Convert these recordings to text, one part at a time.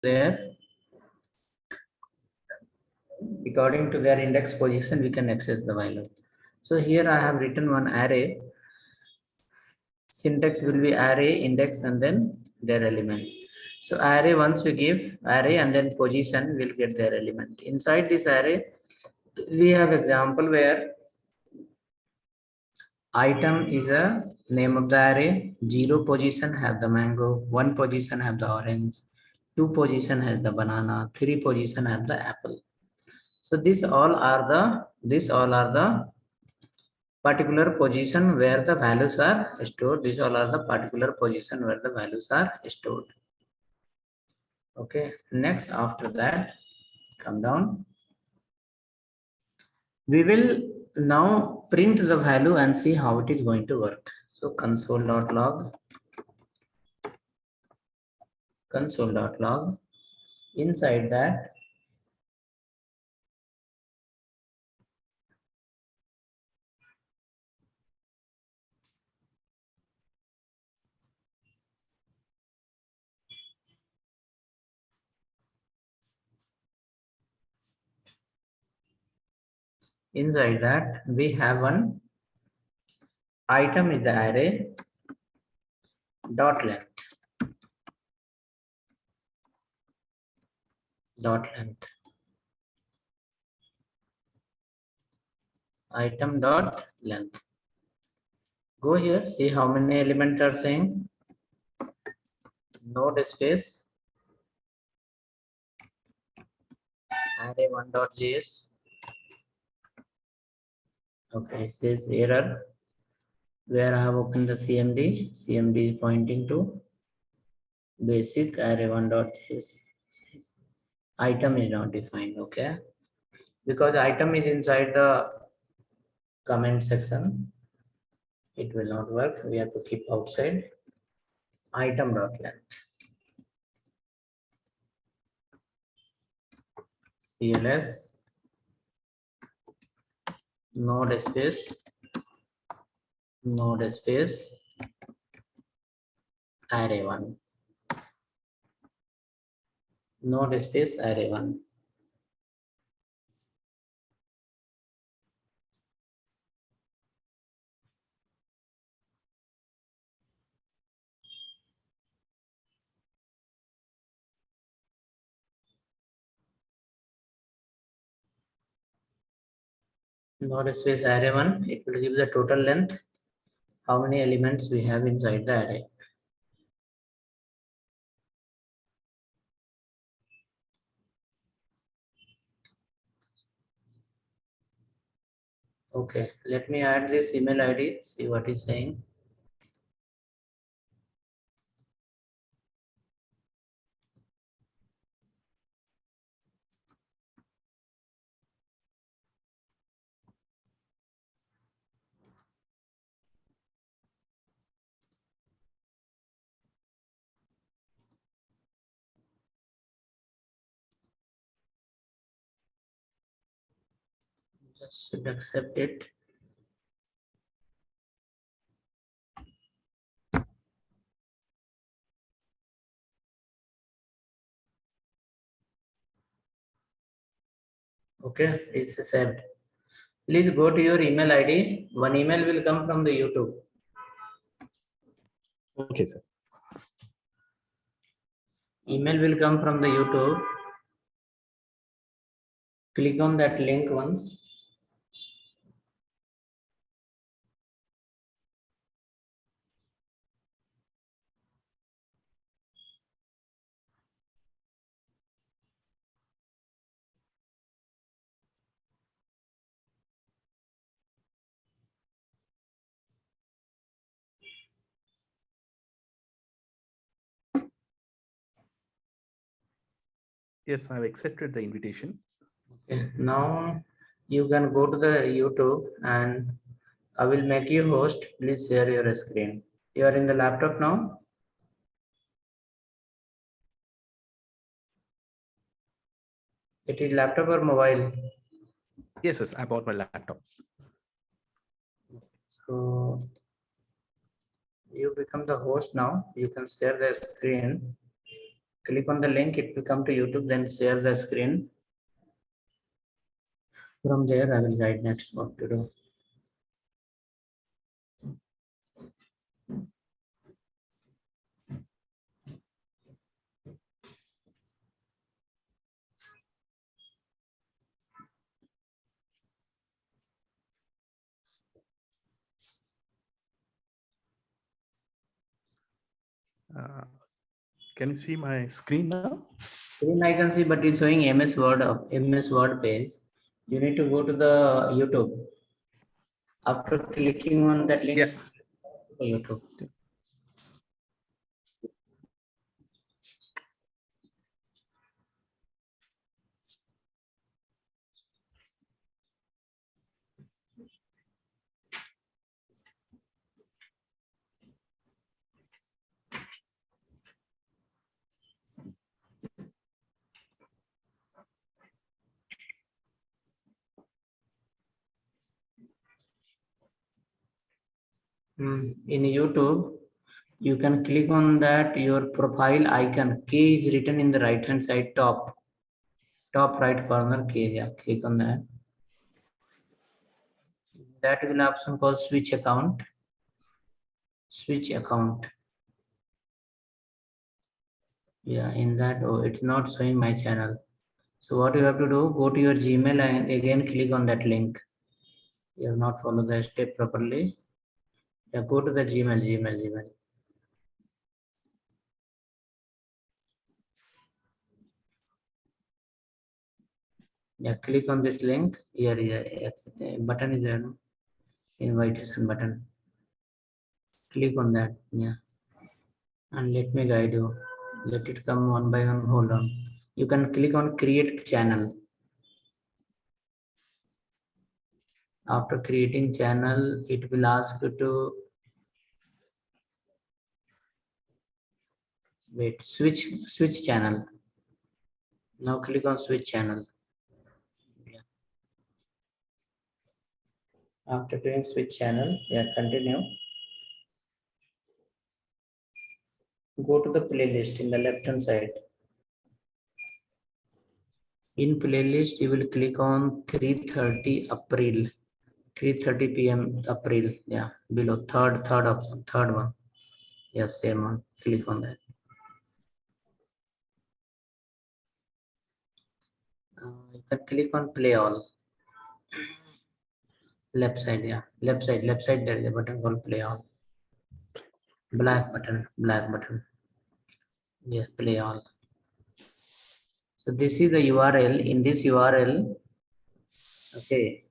their index position, we can access the value. So here I have written one array. Syntax will be array, index, and then their element. So array, once we give array and then position, will get their element. Inside this array, we have example where item is a name of the array, 0 position have the mango, 1 position have the orange, 2 position has the banana, 3 position have the apple. So these all are the particular position where the values are stored. These all are the particular position where the values are stored. Okay, next after that, come down. We will now print the value and see how it is going to work. So console.log, inside that we have one item is the array dot length item dot length. Go here, see how many elements are saying. Node space array1.js. Okay, it says error where I have opened the CMD. CMD is pointing to basic array1.js. Item is not defined, okay? Because item is inside the comment section, it will not work. We have to keep outside item.length. CLS node space array1 node space array1. Node space array1, it will give the total length, how many elements we have inside the array. Okay, let me add this email ID, see what is saying. Just should accept it. Okay, it's saved. Please go to your email ID. One email will come from the YouTube. Okay, sir. Email will come from the YouTube. Click on that link once. Yes, I've accepted the invitation. Okay, now you can go to the YouTube and I will make you host. Please share your screen. You are in the laptop now. It is laptop or mobile? Yes, I bought my laptop. So you become the host now. You can share the screen. Click on the link, it will come to YouTube, then share the screen. From there, I will guide next what to do. Can you see my screen now? Screen I can see, but it's showing MS Word page. You need to go to the YouTube. After clicking on that link, Yeah. YouTube. In YouTube, you can click on that your profile icon. K is written in the right hand side top right corner. K, yeah, click on that. That will option called switch account. Switch account. Yeah, in that, oh, it's not showing my channel. So what you have to do, go to your Gmail and again click on that link. You have not followed the step properly. Yeah, go to the Gmail. Yeah, click on this link. Here, button is there, no? Invitation button. Click on that. Yeah, and let me guide you. Let it come one by one. Hold on. You can click on create channel. After creating channel, it will ask you to wait. Switch channel. Now click on switch channel. Yeah. After doing switch channel, yeah, continue. Go to the playlist in the left hand side. In playlist, you will click on 3:30 April. 3:30 p.m. April. Yeah, below third option, third one. Yes, same one. Click on that. You can click on play all. Left side, yeah. Left side. There is a button called play all. Black button. Yeah, play all. So this is the URL. In this URL, okay,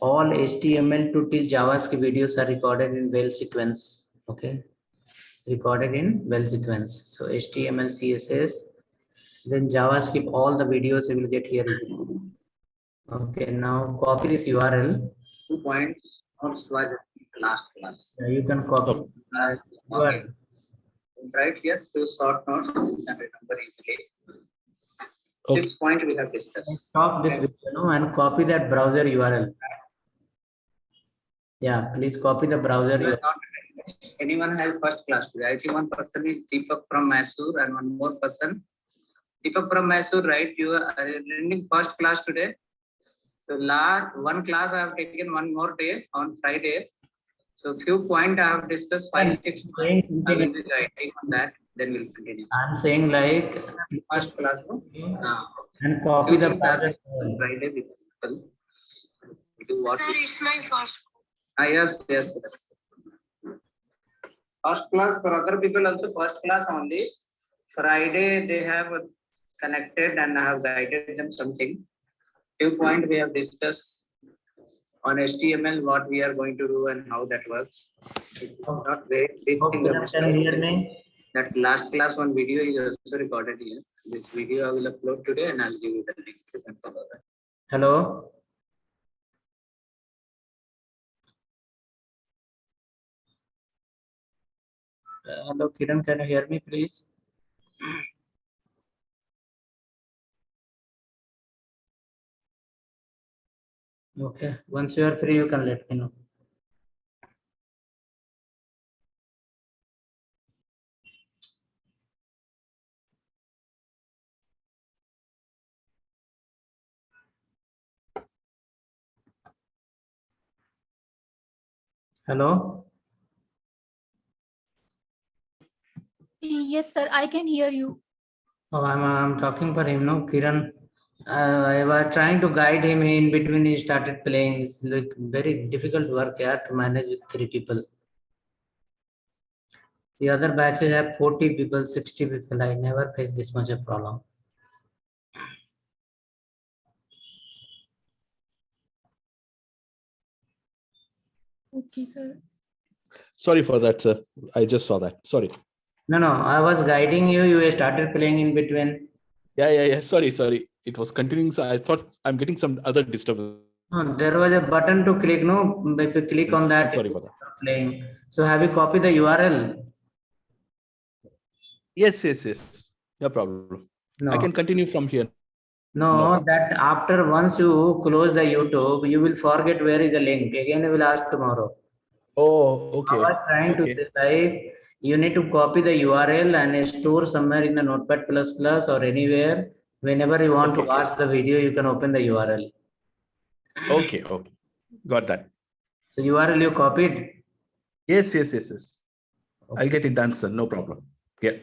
all HTML to till JavaScript videos are recorded in well sequence. Okay, recorded in well sequence. So HTML, CSS, then JavaScript, all the videos you will get here is. Okay, now copy this URL. 2 points was last class. You can copy URL. Right here, 2 short notes and remember easily. Okay. 6 points we have discussed. Stop this video and copy that browser URL. Yeah, please copy the browser URL. Anyone has first class today? I think one person is Deepak from Mysore and one more person. Deepak from Mysore, right? You are attending first class today. So last one class I have taken one more day on Friday. So few points I have discussed 5, 6 points. I will be guiding on that. Then we'll continue. I'm saying like first class, no? And copy the browser Friday with people. Do what? Sir, it's my first. Yes. First class for other people also first class only. Friday they have connected and I have guided them something. Few points we have discussed on HTML, what we are going to do and how that works. It's not very big thing. That last class one video is also recorded here. This video I will upload today and I'll give you the link. You can follow that. Hello. Hello, Kiran, can you hear me, please? Okay, once you are free, you can let me know. Hello? Yes, sir, I can hear you. Oh, I'm talking for him, no, Kiran. I was trying to guide him in between. He started playing. It's like very difficult work here to manage with 3 people. The other batches have 40 people, 60 people. I never faced this much of problem. Okay, sir. Sorry for that, sir. I just saw that. Sorry. No, I was guiding you. You started playing in between. Yeah. Sorry. It was continuing. So I thought I'm getting some other disturbance. No, there was a button to click. No, if you click on that, I'm sorry it for will that. start playing. So have you copied the URL? Yes. No problem. I No. can continue from here. No No, problem. that after once you close the YouTube, you will forget where is the link. Again, you will ask tomorrow. Oh, I okay. was trying to say like you need to copy the URL and store somewhere in the Notepad or anywhere. Whenever you want to Okay. watch the video, you can open the URL. Okay. Got that. So URL you copied. Yes. I'll Okay. get it done, sir. No problem. Yeah.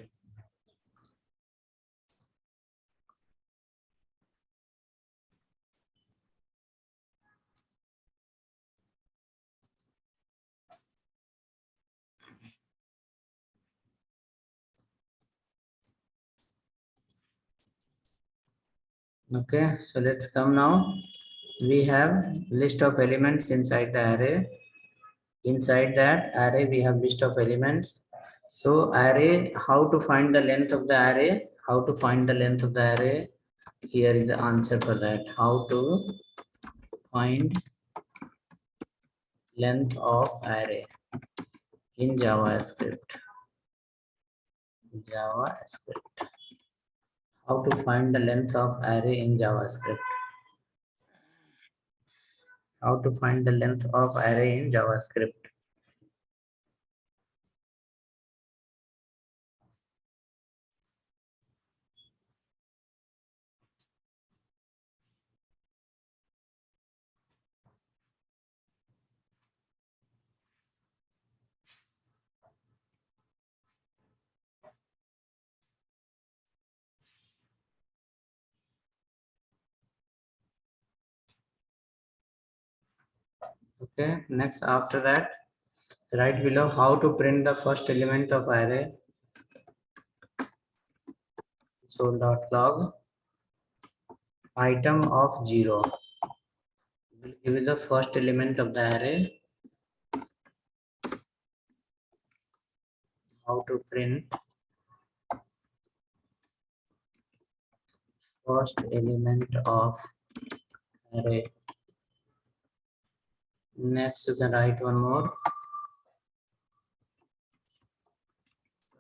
Okay. So let's come now. We have list of elements inside the array. Inside that array, we have list of elements. So array, how to find the length of the array? How to find the length of the array? Here is the answer for that. How to find length of array in JavaScript. How to find the length of array in JavaScript. How to find the length of array in JavaScript. Okay, next after that, right below how to print the first element of array. Console.log item of 0 will give you the first element of the array. How to print first element of array. Next you can write one more.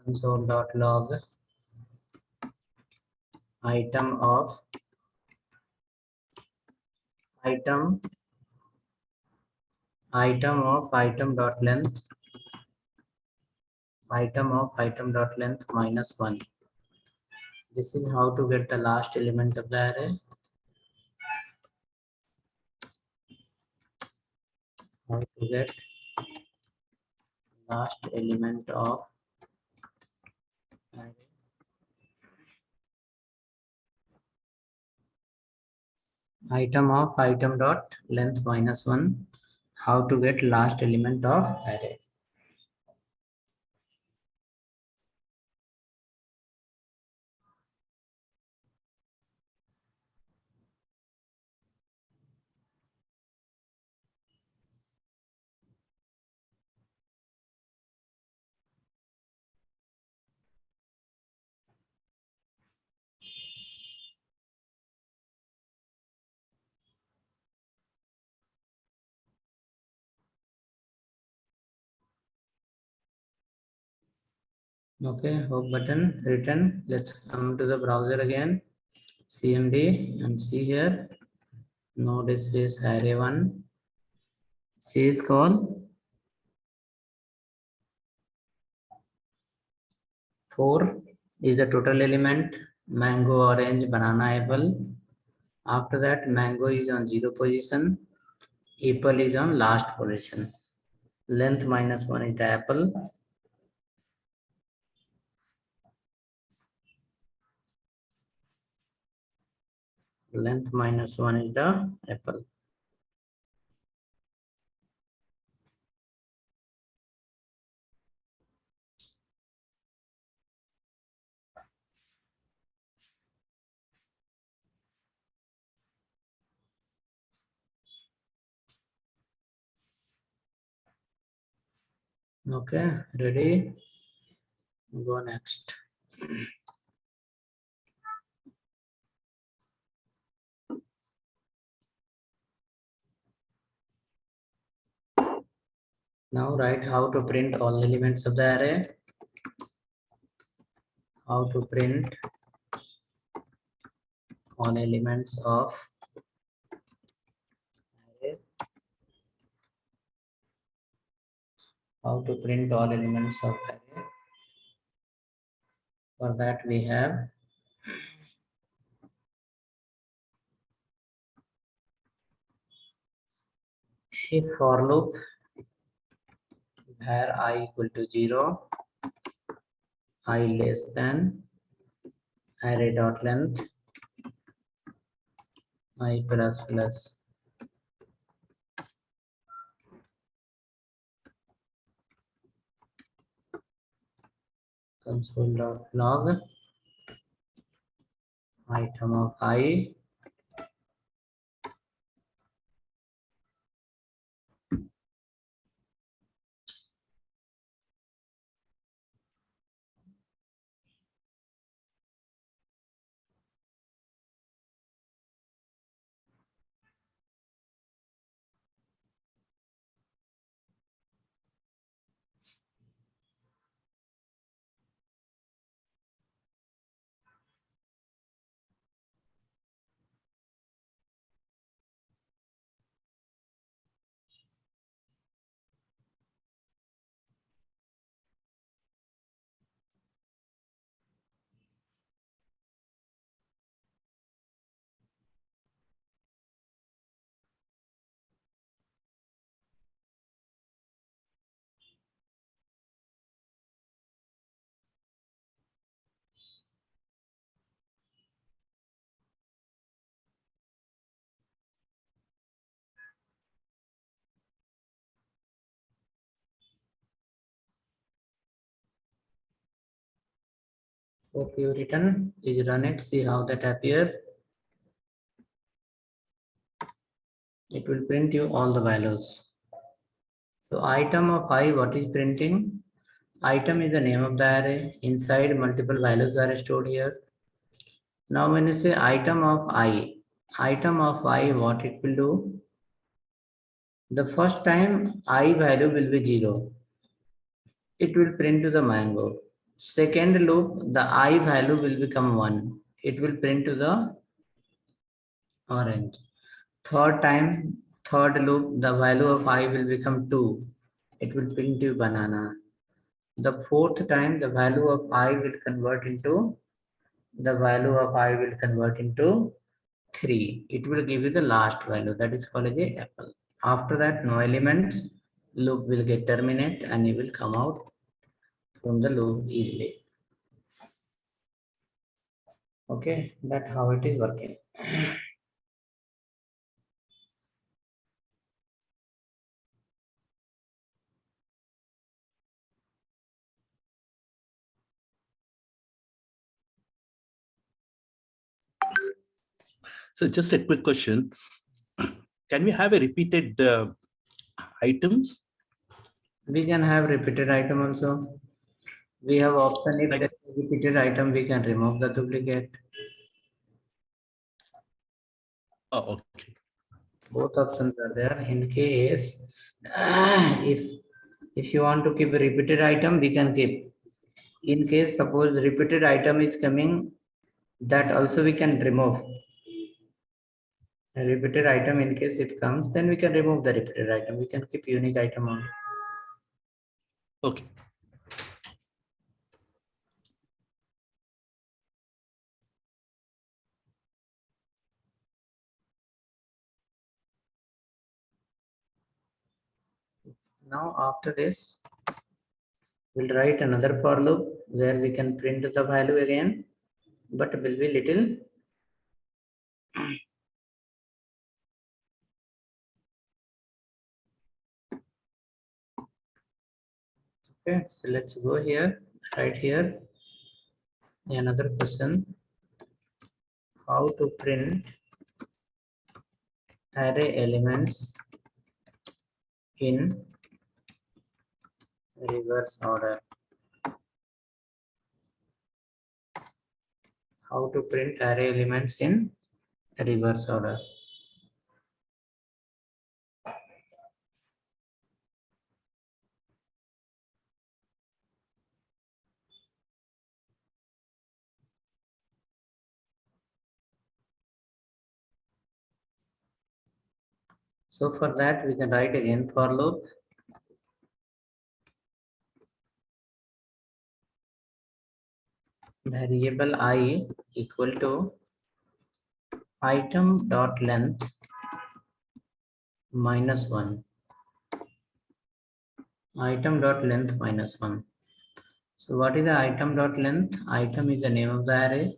Console.log item of item item.length -1. This is how to get the last element of the array. How to get last element of array. Item.length -1. How to get last element of array. Okay, hope button written. Let's come to the browser again. CMD and see here. Node space array1. C is called 4 is the total element. Mango, orange, banana, apple. After that, mango is on 0 position. Apple is on last position. Length minus 1 is the apple. Length minus 1 is the apple. Okay, ready? Go next. Now write how to print all elements of the array. How to print all elements of array. How to print all elements of array. For that we have if for loop where I equal to 0, I less than array dot length I plus plus console dot log item of I hope you written. Please run it, see how that appear. It will print you all the values. So item of I, what is printing? Item is the name of the array. Inside multiple values are stored here. Now when you say item of I, what it will do? The first time I value will be 0. It will print to the mango. Second loop, the I value will become 1. It will print to the orange. Third time, third loop, the value of I will become 2. It will print to banana. The fourth time, the value of I will convert into 3. It will give you the last value, that is called as a apple. After that, no elements, loop will get terminate and you will come out from the loop easily. Okay, that's how it is working. So just a quick question. Can we have a repeated items? We can have repeated item also. We have option if Like- there is a repeated item, we can remove the duplicate. Oh, okay. Both options are there. In case if you want to keep a repeated item, we can keep. In case suppose repeated item is coming, that also we can remove. A repeated item, in case it comes, then we can remove the repeated item. We can keep unique item only. Okay. Now after this, we'll write another for loop where we can print the value again, but will be little okay. So let's go here, right here. Another question: how to print array elements in reverse order? How to print array elements in reverse order? So for that, we can write again for loop. Variable I equal to item dot length minus 1. Item dot length minus 1. So what is the item dot length? Item is the name of the array.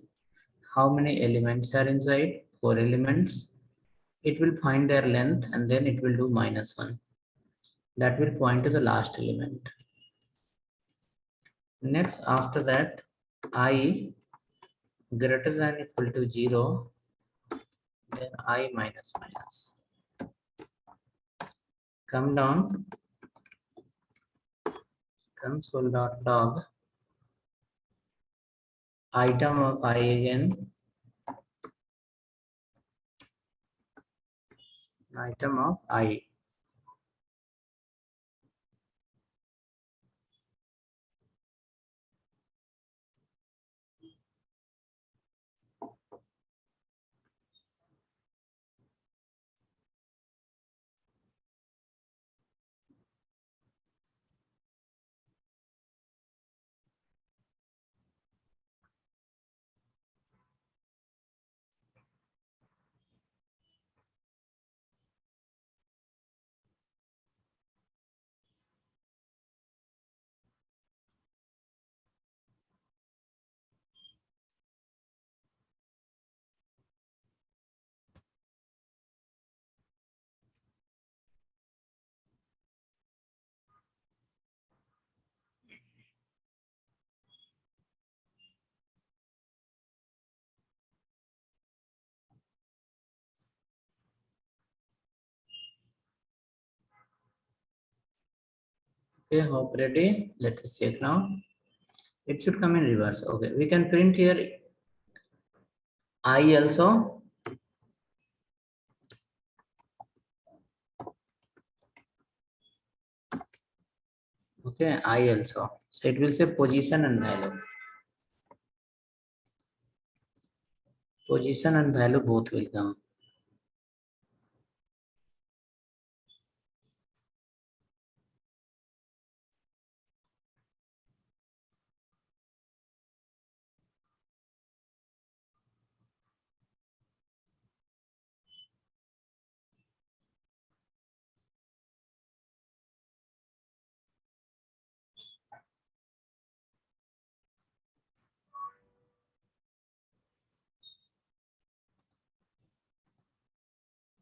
How many elements are inside? 4 elements. It will find their length and then it will do minus 1. That will point to the last element. Next, after that, I greater than equal to 0, then I minus minus. Come down, console.log, item of I again, item of I. Okay, hope ready. Let us check now. It should come in reverse. Okay, we can print here I also. Okay, I also. So it will say position and value. Position and value both will come.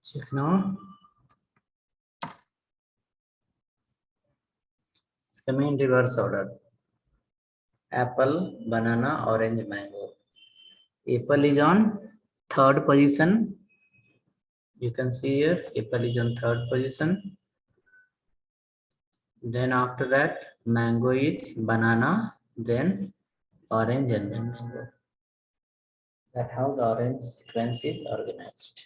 Check now. It's coming in reverse order. Apple, banana, orange, mango. Apple is on third position. You can see here, apple is on third position. Then after that, mango is banana, then orange and then mango. That's how the orange sequence is organized.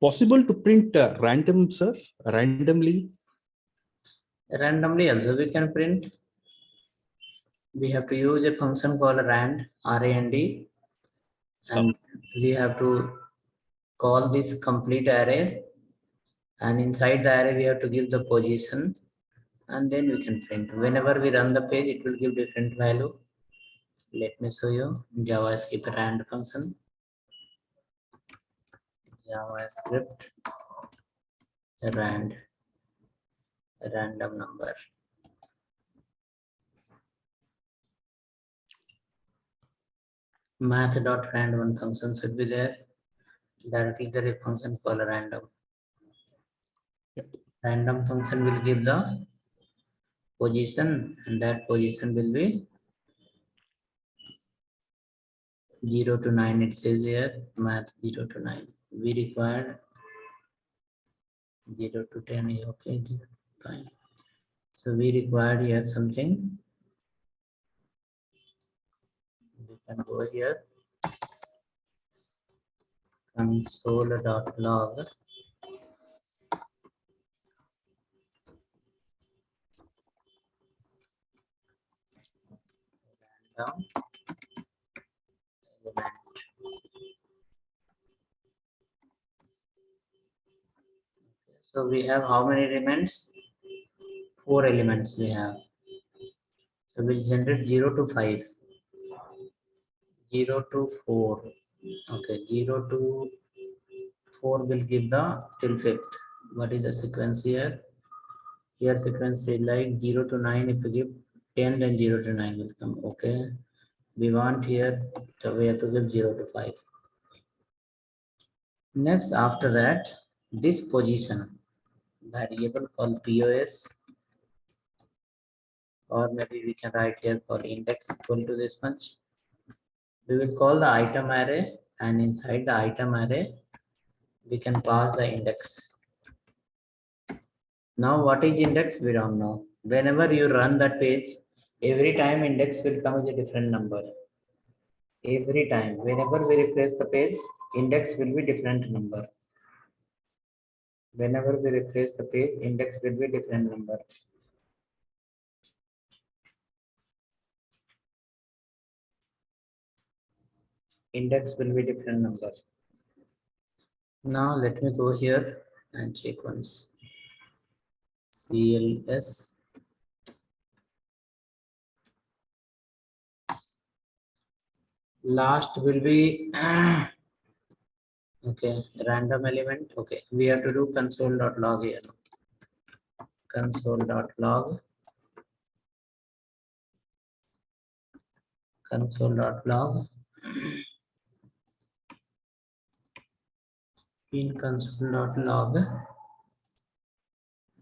Possible to print random, sir, randomly? Randomly also we can print. We have to use a function called rand, R-A-N-D. and we have to call this complete array, and inside the array we have to give the position, and then we can print. Whenever we run the page, it will give different value. Let me show you. JavaScript rand function. JavaScript random number. Math.rand1 function should be there. Directly there is a function called random. Yep. Random function will give the position, and that position will be 0 to 9. It says here math 0 to 9. We required 0 to 10 is okay. Fine. So we required here something. We can go here. Console.log. Random element. So we have how many elements? 4 elements we have. So we'll generate 0 to 5. 0 to 4. Okay, 0 to 4 will give the till 5th. What is the sequence here? Here sequence is like 0 to 9. If we give 10, then 0 to 9 will come. Okay. We want here, so we have to give 0 to 5. Next, after that, this position variable called POS, or maybe we can write here for index equal to this much. We will call the item array, and inside the item array, we can pass the index. Now, what is index? We don't know. Whenever you run that page, every time index will come as a different number. Every time, whenever we refresh the page, index will be different number. Whenever we refresh the page, index will be different number. Index will be different number. Now let me go here and check once. CLS. Last will be okay, random element. Okay, we have to do console.log here. Console.log. Console.log. In console.log,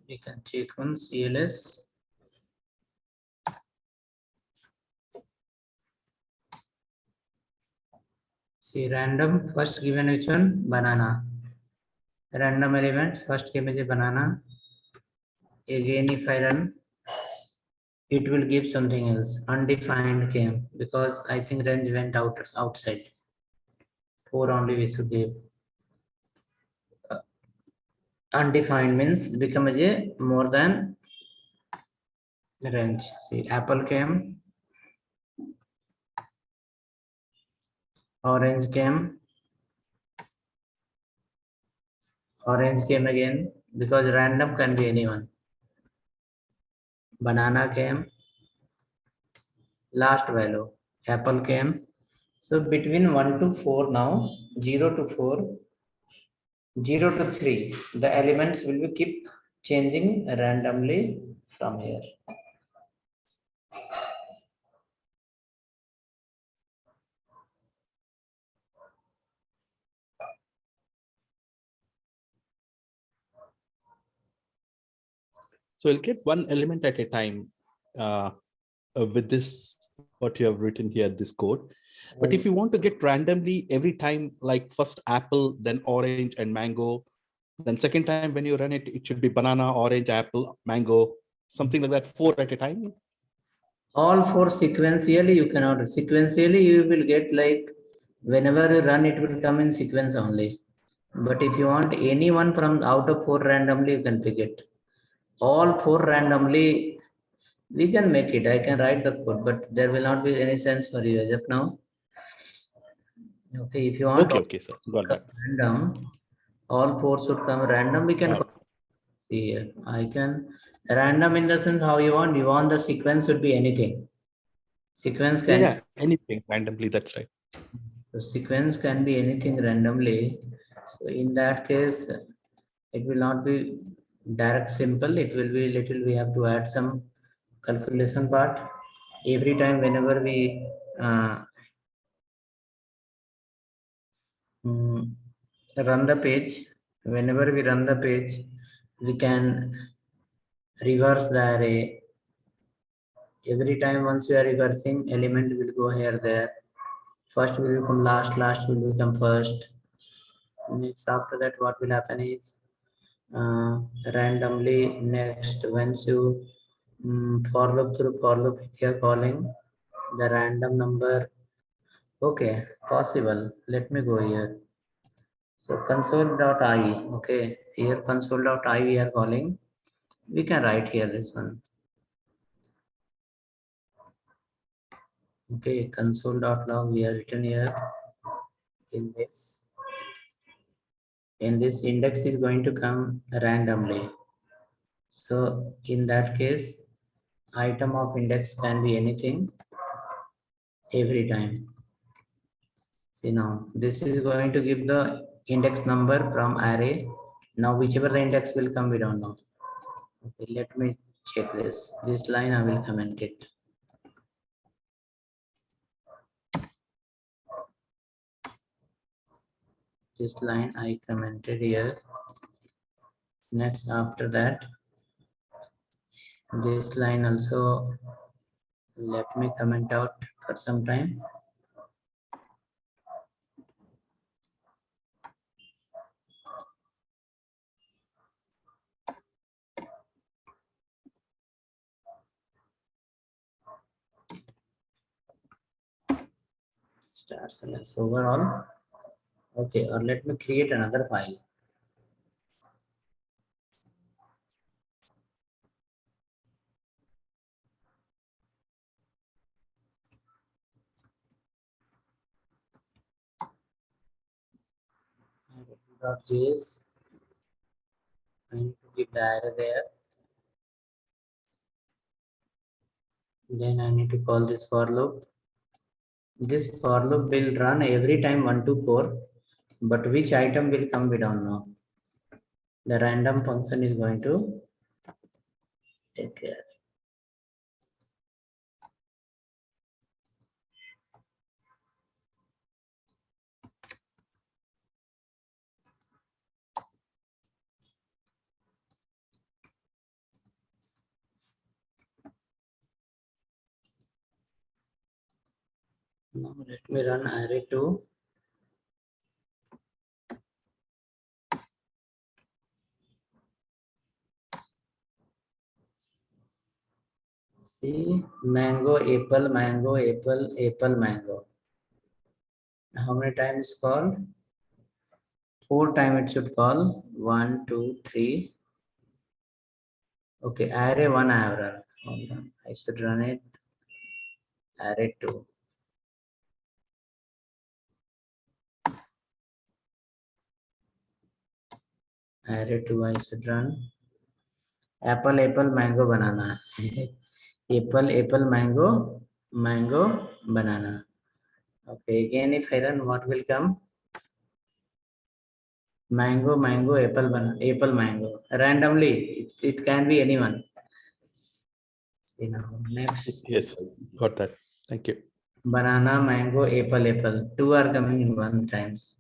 we can check on CLS. See, random first given which one? Banana. Random element first given is banana. Again, if I run, it will give something else. Undefined came because I think range went outside. 4 only we should give. Undefined means become a more than range. See, apple came, orange came again because random can be anyone. Banana came, last value, apple came. So between 1 to 4 now, 0 to 4, 0 to 3, the elements will be keep changing randomly from here. So you'll get one element at a time with this, what you have written here, this code. But if you want to get randomly every time, like first apple, then orange and mango, then second time when you run it, it should be banana, orange, apple, mango, something like that, 4 at a time. All 4 sequentially you cannot. Sequentially you will get like whenever you run it will come in sequence only. But if you want any one from out of 4 randomly, you can pick it. All 4 randomly, we can make it. I can write the code, but there will not be any sense for you as of now. Okay, if you want Okay, sir. Got that. random, all four should come random. We can see here. I can random in the sense how you want. You want the sequence should be anything. Sequence can Yeah, anything randomly. That's right. the sequence can be anything randomly. So in that case, it will not be direct simple. It will be little. We have to add some calculation part every time whenever we mm, run the page. Whenever we run the page, we can reverse the array. Every time once we are reversing, element will go here there. First will become last, last will become first. Next after that, what will happen is randomly next once you for loop through for loop here calling the random number. Okay, possible. Let me go here. So console.i. Okay, here console.i we are calling. We can write here this one. Okay, console.log we are written here in this. And this index is going to come randomly. So in that case, item of index can be anything every time. See now, this is going to give the index number from array. Now whichever the index will come, we don't know. Okay, let me check this. This line I will comment it. This line I commented here. Next after that, this line also let me comment out for some time. Stars and overall. Okay, or let me create another file. .js. I need to give the array there. Then I need to call this for loop. This for loop will run every time 1 to 4, but which item will come we don't know. The random function is going to take care. Now let me run array 2. See, mango, apple, mango, apple, apple, mango. How many times called? 4 times it should call. 1, 2, 3. Okay, array 1 I have run. Hold on. I should run it. Array 2. Array 2 I should run. Apple, apple, mango, banana. Apple, apple, mango, mango, banana. Okay, again if I run, what will come? Mango, mango, apple, banana, apple, mango. Randomly, it can be anyone. You know, next. Yes, sir. Got that. Thank you. Banana, mango, apple, apple. 2 are coming in 1 times.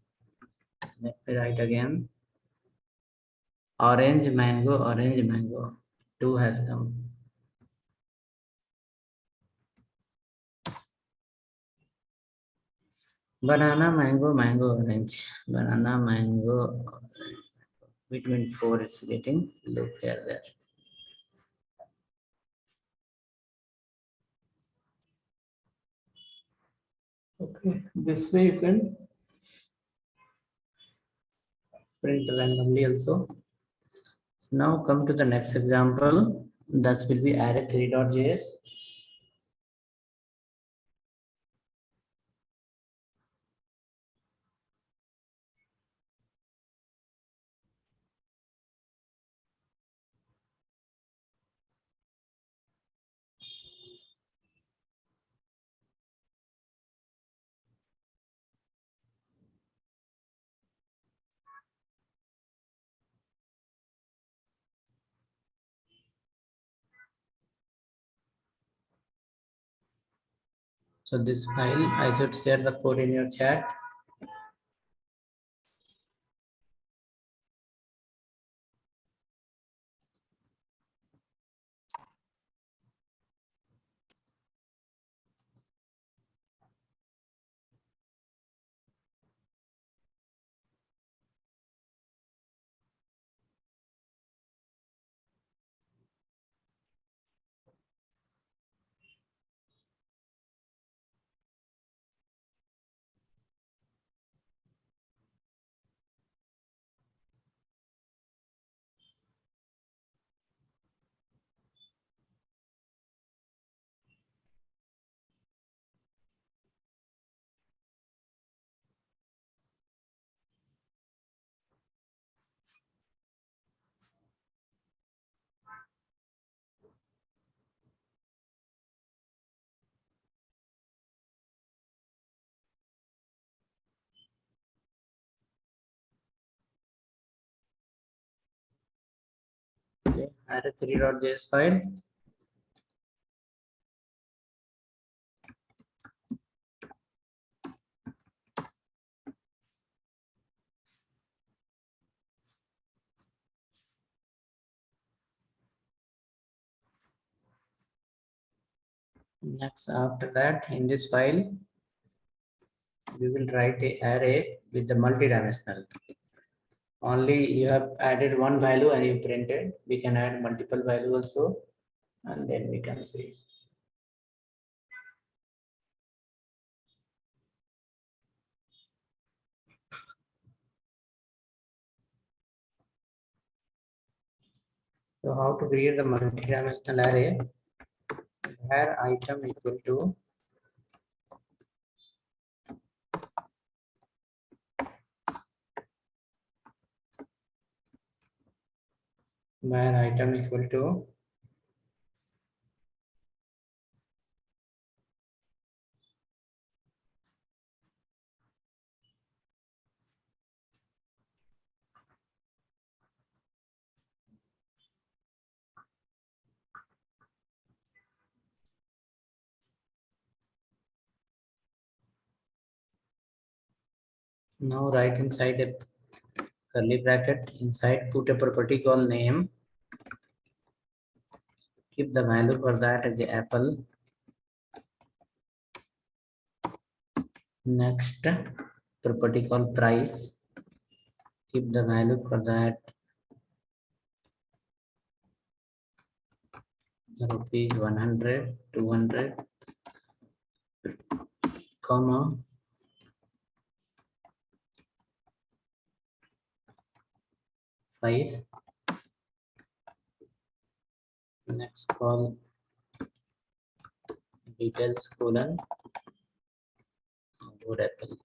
Let me write again. Orange, mango, orange, mango. 2 has come. Banana, mango, mango, orange. Banana, mango, orange. Between 4 is getting loop here there. Okay, this way you can print randomly also. So now come to the next example. That will be array3.js. So this file, I should share the code in your chat. Okay, add a 3.js file. Next, after that, in this file, we will write a array with the multi-dimensional. Only you have added one value and you printed. We can add multiple value also, and then we can see. So how to create the multi-dimensional array? Where item equal to where item equal to now write inside a curly bracket, inside put a property called name, keep the value for that as the apple. Next, property called price, keep the value for that rupees 100, 200, comma, five. Next call details colon good apple.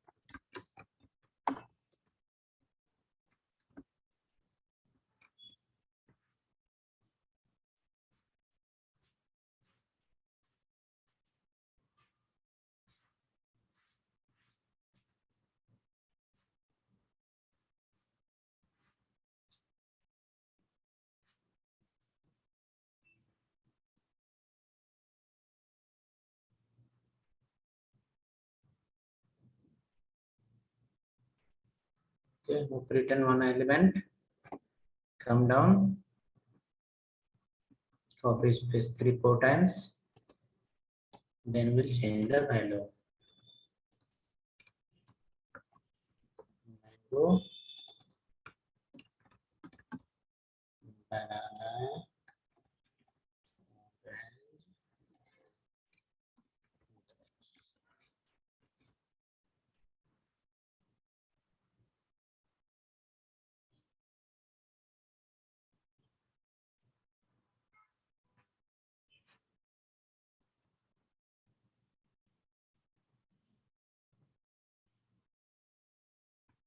Okay, we've written one element, come down, copy space 3-4 times, then we'll change the value. Mango, banana,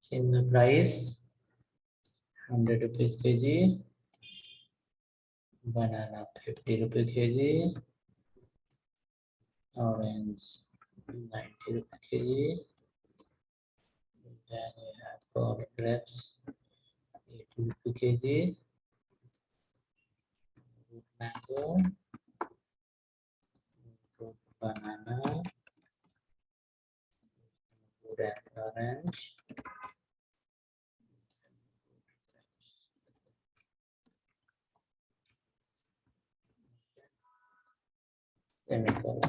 change the price 100 rupees kg, banana 50 rupees kg, orange 90 rupees kg, then we have for grapes 80 rupees kg, mango, banana orange. Semicolon.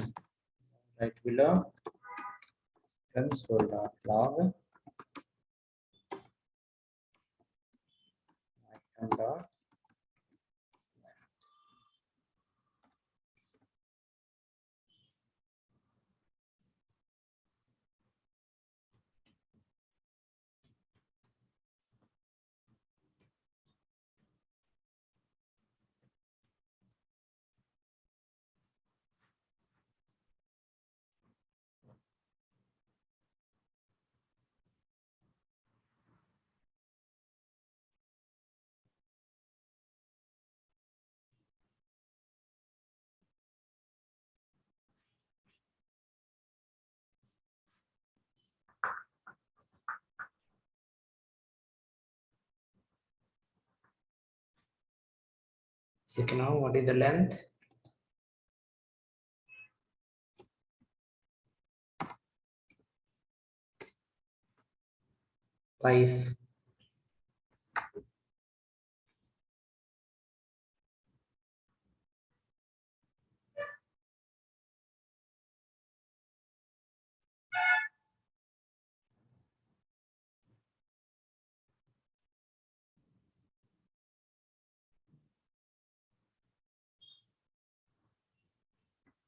Right below console.log item dot. So now what is the length? Five.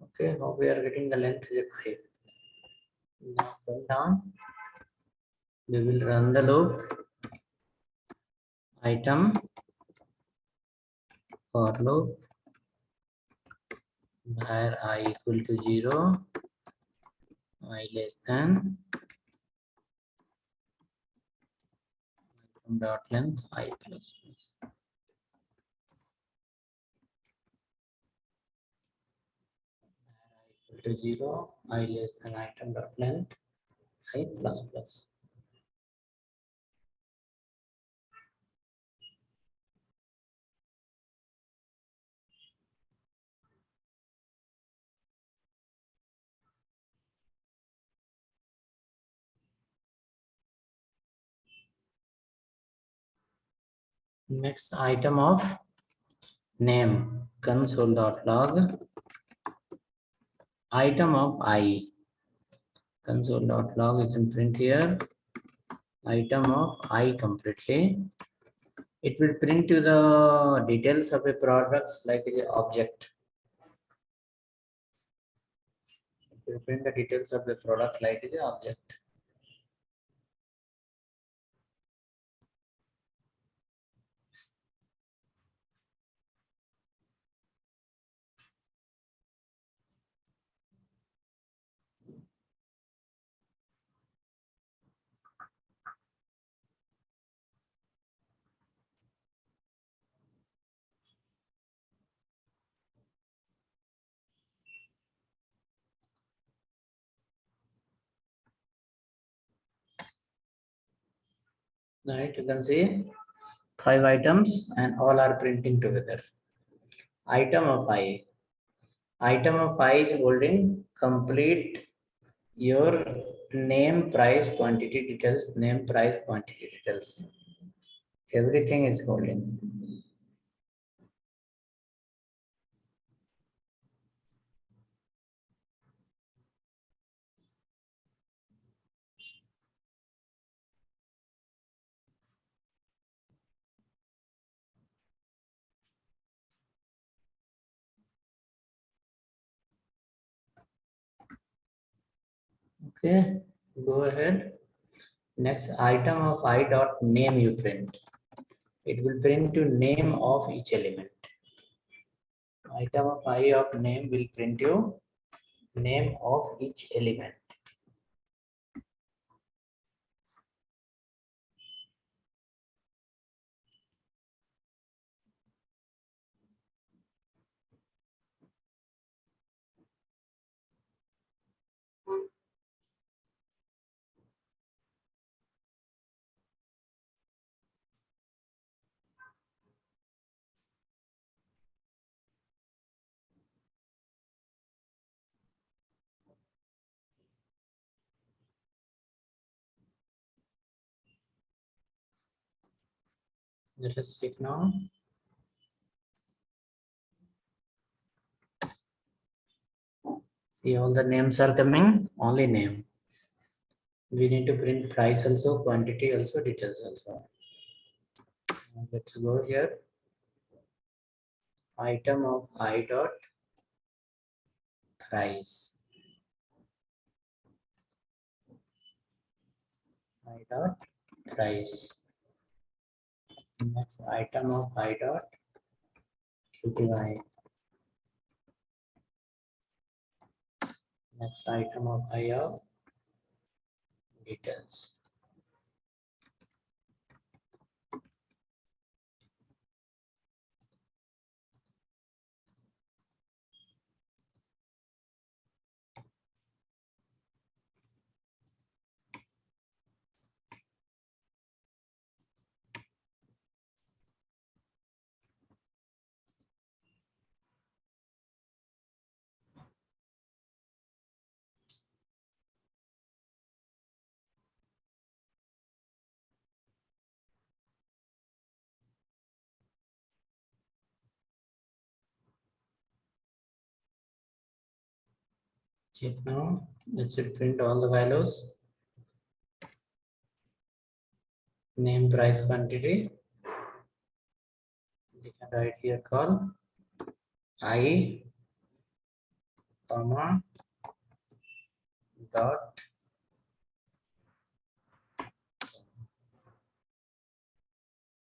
Okay, now we are getting the length is 5. Now come down. We will run the loop. Item for loop where I equal to 0, I less than item dot length I plus plus. Equal to 0, I less than item dot length I plus plus. Next item of name console.log item of I console.log you can print here item of I completely. It will print you the details of a product like the object. It will print the details of the product like the object. Right, you can see 5 items and all are printing together. Item of I. Item of I is holding complete your name, price, quantity details, name, price, quantity details. Everything is holding. Okay, go ahead. Next item of I dot name you print. It will print you name of each element. Item of I of name will print you name of each element. Let us check now. See, all the names are coming, only name. We need to print price also, quantity also, details also. Now let's go here. Item of I dot price. I dot price. Next item of I dot QTY. Next item of I of details. Check now. Let's print all the values. Name, price, quantity. You can write here call I, comma, dot.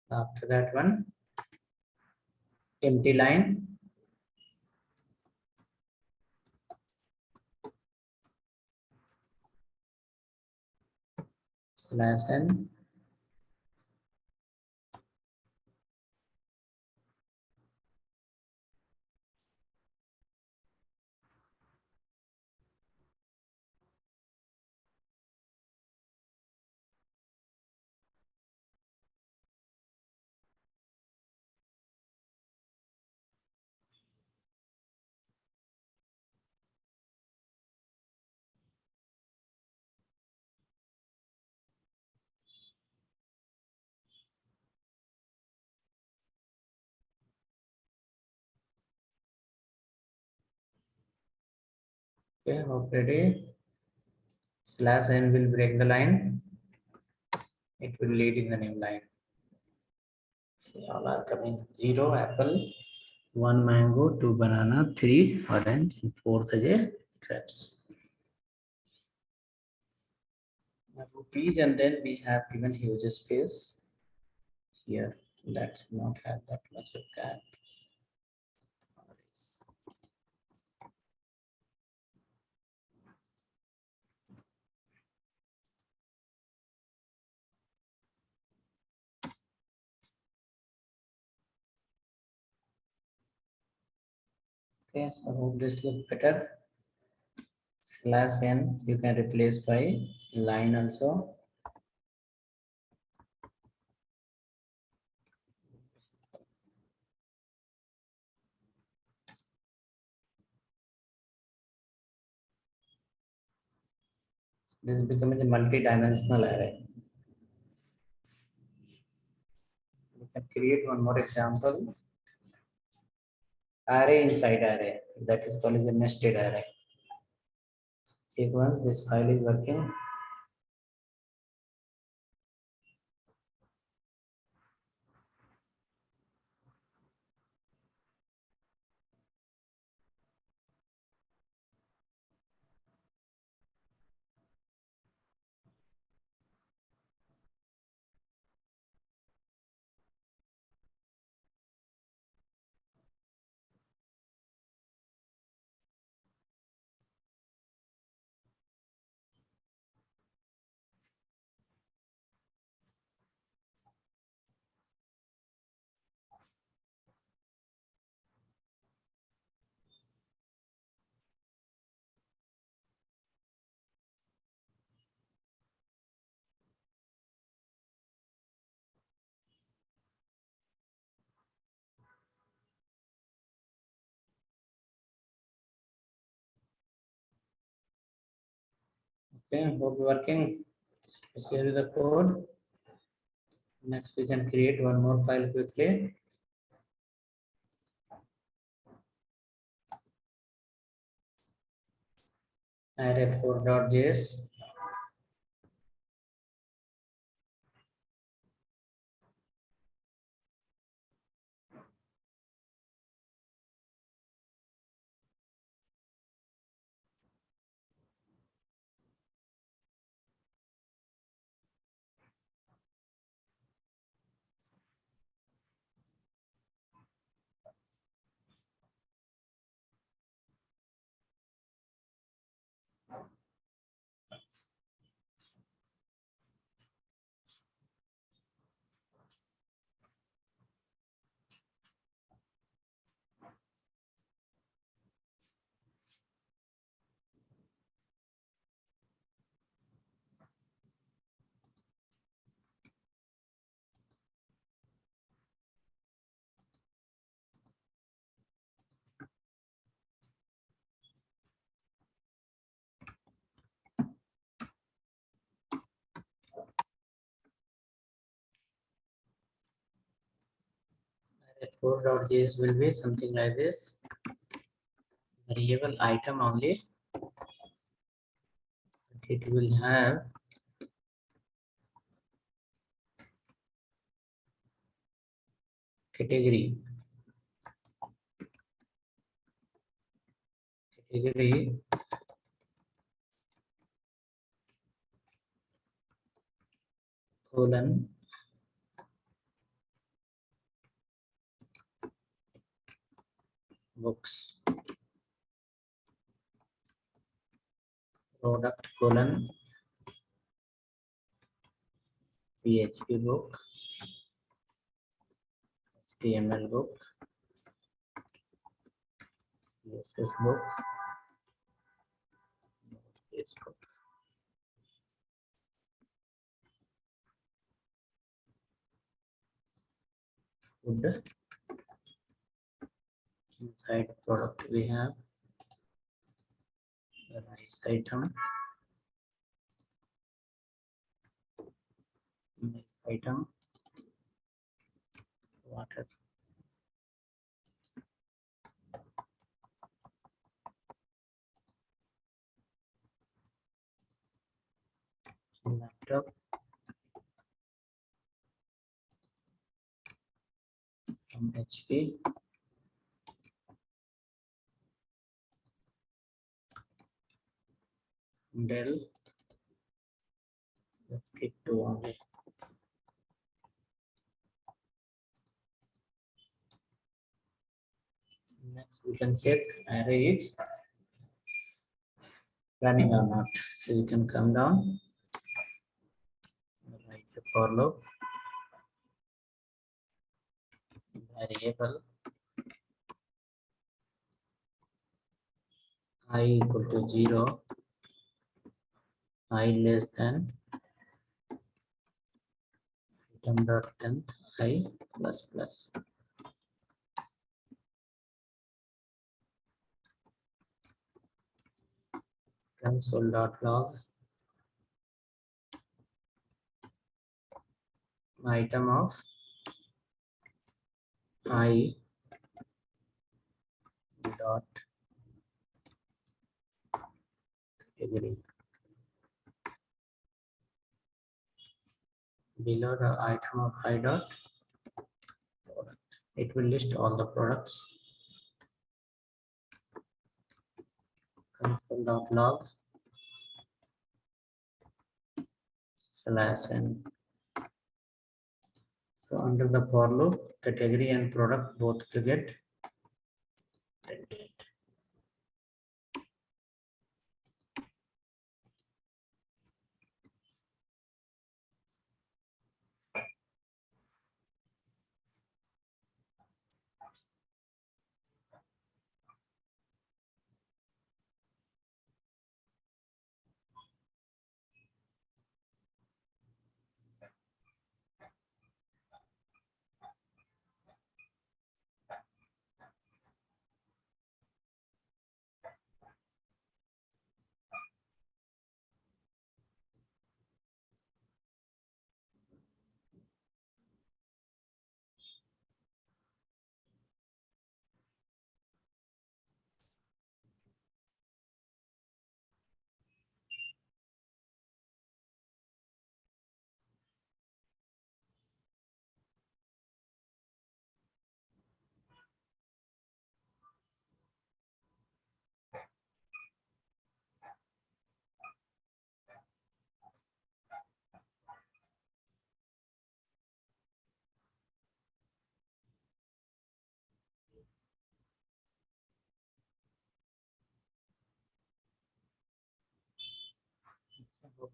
After that one, empty line. Slash n. Okay, hope ready. Slash n will break the line. It will lead in the new line. See, all are coming. 0 apple, 1 mango, 2 banana, 3 orange, and 4th is a grapes. Now rupees, and then we have given huge space here. That should not have that much of gap. Okay, so hope this look better. Slash n you can replace by line also. This is becoming a multi-dimensional array. We can create one more example. Array inside array. That is called as a nested array. Check once this file is working. Okay, hope working. Let's hear the code. Next, we can create one more file quickly. Array4.js. Array4.js will be something like this. Variable item only. It will have category. Category colon books. Product colon PHP book, HTML book, CSS book, this book. Food. Inside product we have the rice item, milk item, water. Laptop, from HP, Dell. Let's keep two only. Next, we can check array is running or not. So you can come down, write the for loop, variable I equal to 0, I less than item dot tenth I plus plus. Console.log item of I dot category. Below the item of I dot product, it will list all the products. Console.log /n. So under the for loop, category and product both to get printed.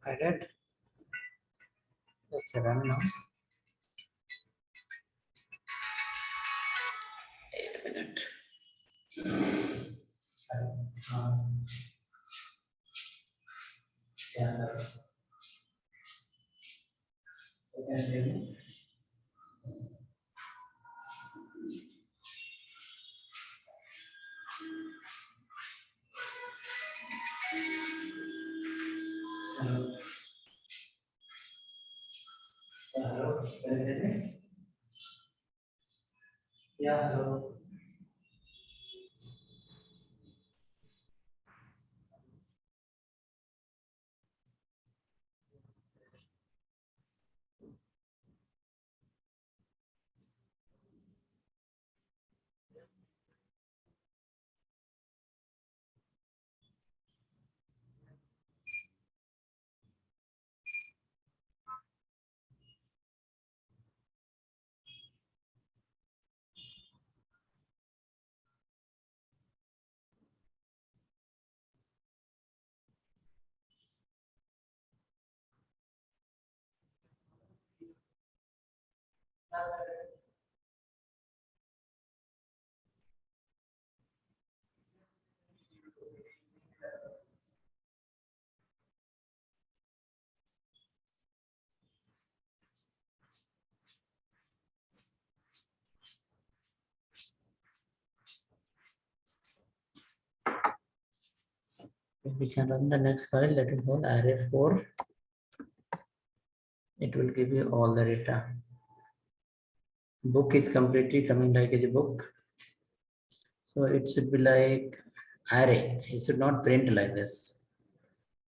I did. Let's run now. 8 minutes. Yeah. Okay. Hello. Hello. Can you hear me? Yeah. Hello. We can run the next file. Let it go array4. It will give you all the data. Book is completely coming like a book. So it should be like array. It should not print like this.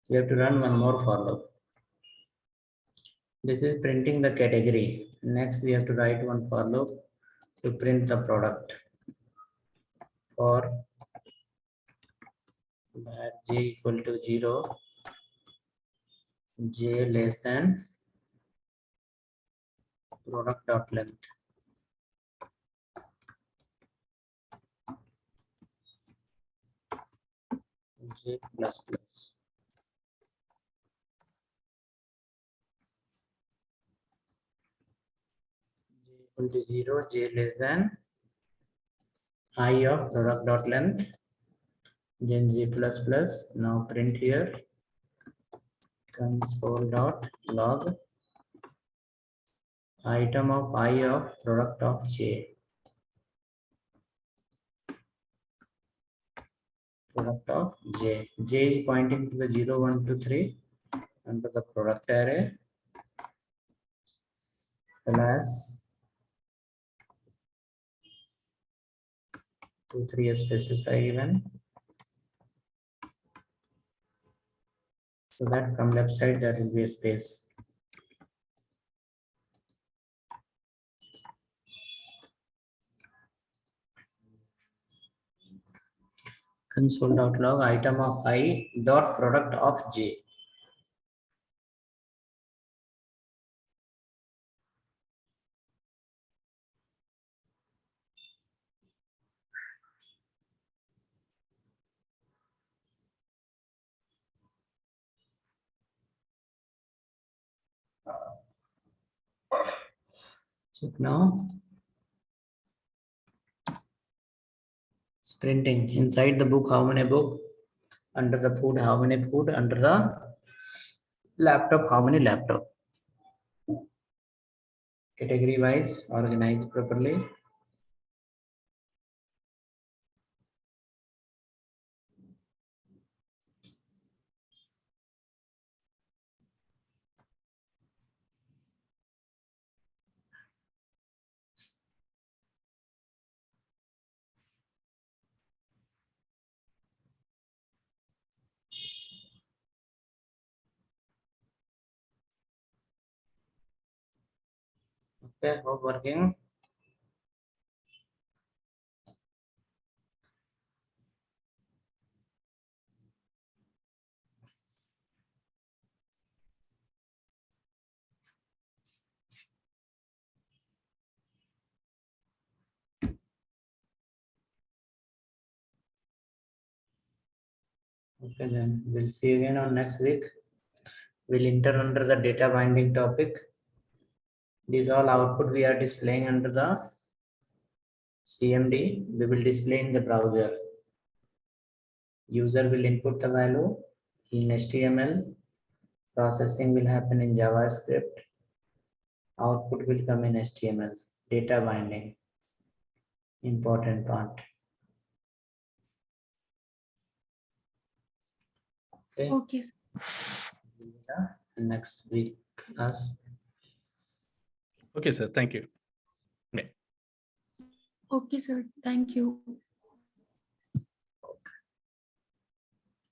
We have to run one more for loop. This is printing the category. Next, we have to write one for loop to print the product. For j equal to 0, j less than product dot length. J plus plus. J equal to 0, j less than I of product dot length. Then j plus plus. Now print here console dot log item of I of product of j. Product of j. J is pointing to the 0, 1, 2, 3 under the product array plus 2, 3 spaces are given. So that from left side there will be a space. Console.log item of I dot product of j. Check now. It's printing inside the book. How many book? Under the food, how many food? Under the laptop, how many laptop? Category wise organized properly. Okay, hope working. Okay, then we'll see you again on next week. will enter under the data binding topic. These all output we are displaying under the CMD. We will display in the browser. User will input the value in HTML. Processing will happen in JavaScript. Output will come in HTML. Data binding. Important part. Okay. Okay, sir. Next week class. Okay, sir. Thank you. Okay, sir. Thank you.